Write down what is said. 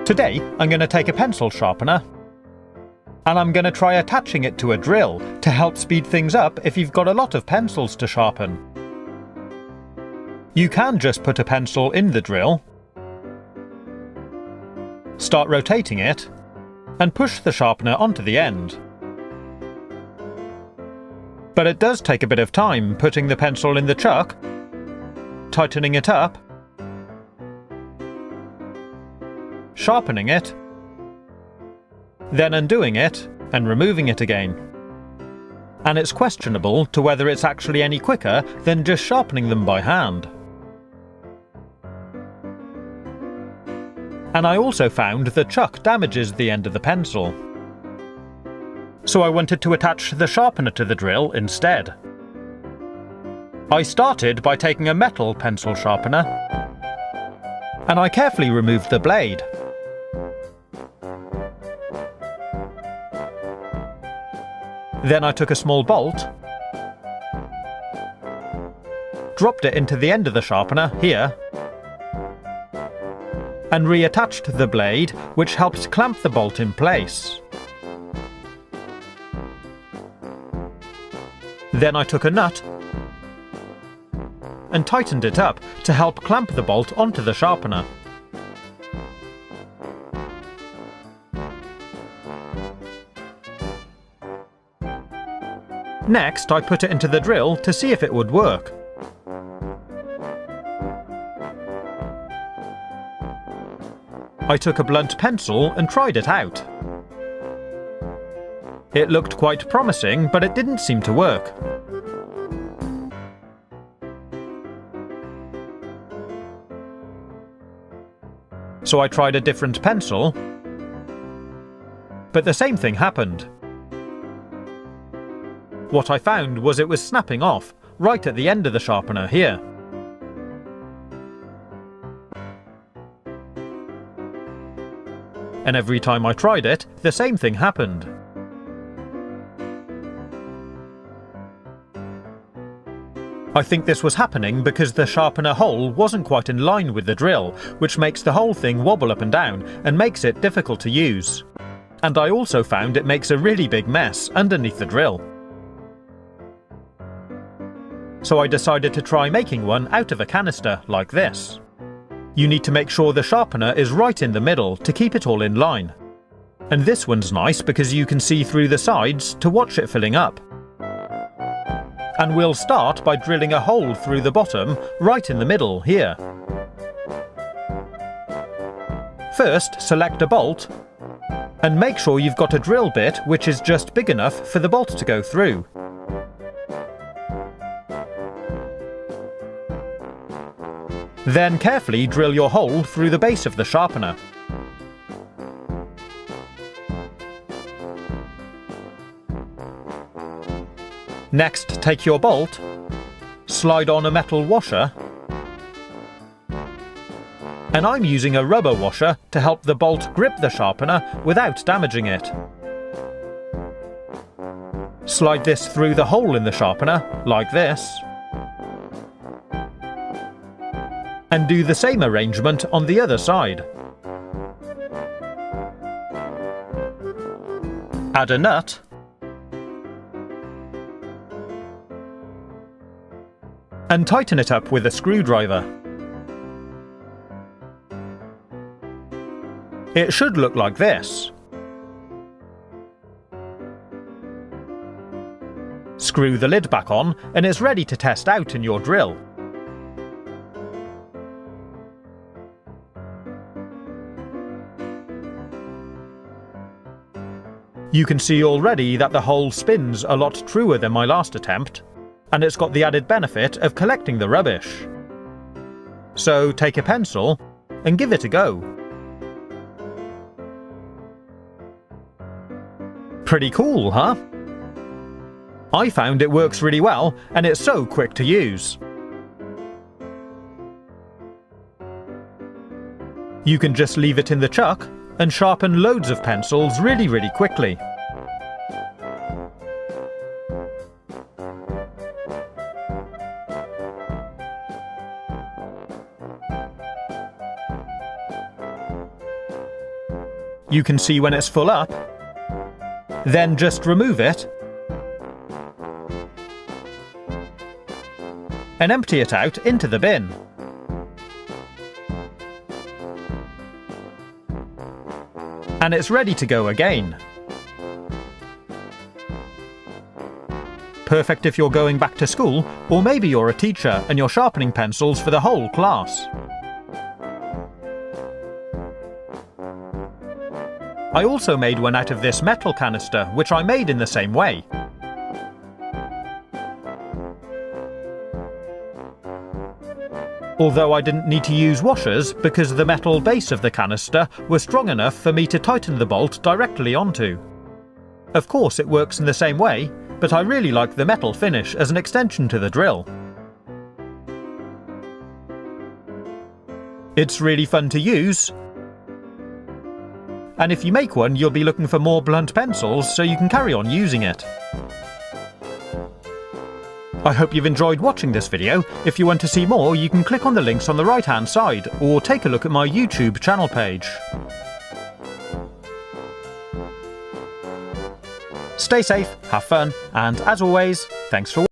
Today I'm going to take a pencil sharpener and I'm going to try attaching it to a drill to help speed things up if you've got a lot of pencils to sharpen. You can just put a pencil in the drill, start rotating it, and push the sharpener onto the end. But it does take a bit of time putting the pencil in the chuck, tightening it up, sharpening it, then undoing it and removing it again. And it's questionable to whether it's actually any quicker than just sharpening them by hand. And I also found the chuck damages the end of the pencil. So I wanted to attach the sharpener to the drill instead. I started by taking a metal pencil sharpener and I carefully removed the blade. Then I took a small bolt, dropped it into the end of the sharpener here, and reattached the blade, which helps clamp the bolt in place. Then I took a nut and tightened it up to help clamp the bolt onto the sharpener. Next, I put it into the drill to see if it would work. I took a blunt pencil and tried it out. It looked quite promising, but it didn't seem to work. So I tried a different pencil, but the same thing happened. What I found was it was snapping off, right at the end of the sharpener here. And every time I tried it, the same thing happened. I think this was happening because the sharpener hole wasn't quite in line with the drill, which makes the whole thing wobble up and down and makes it difficult to use. And I also found it makes a really big mess underneath the drill. So I decided to try making one out of a canister like this. You need to make sure the sharpener is right in the middle to keep it all in line. And this one's nice because you can see through the sides to watch it filling up. And we'll start by drilling a hole through the bottom right in the middle here. First, select a bolt and make sure you've got a drill bit which is just big enough for the bolt to go through. Then carefully drill your hole through the base of the sharpener. Next, take your bolt, slide on a metal washer, and I'm using a rubber washer to help the bolt grip the sharpener without damaging it. Slide this through the hole in the sharpener, like this. And do the same arrangement on the other side. Add a nut, and tighten it up with a screwdriver. It should look like this. Screw the lid back on and it's ready to test out in your drill. You can see already that the hole spins a lot truer than my last attempt, and it's got the added benefit of collecting the rubbish. So take a pencil and give it a go. Pretty cool, huh? I found it works really well and it's so quick to use. You can just leave it in the chuck and sharpen loads of pencils really quickly. You can see when it's full up. Then just remove it and empty it out into the bin. And it's ready to go again. Perfect if you're going back to school, or maybe you're a teacher and you're sharpening pencils for the whole class. I also made one out of this metal canister, which I made in the same way. Although I didn't need to use washers because the metal base of the canister was strong enough for me to tighten the bolt directly onto. Of course it works in the same way, but I really like the metal finish as an extension to the drill. It's really fun to use, and if you make one you'll be looking for more blunt pencils so you can carry on using it. I hope you've enjoyed watching this video. If you want to see more, you can click on the links on the right hand side or take a look at my YouTube channel page. Stay safe, have fun, and as always, thanks for watching.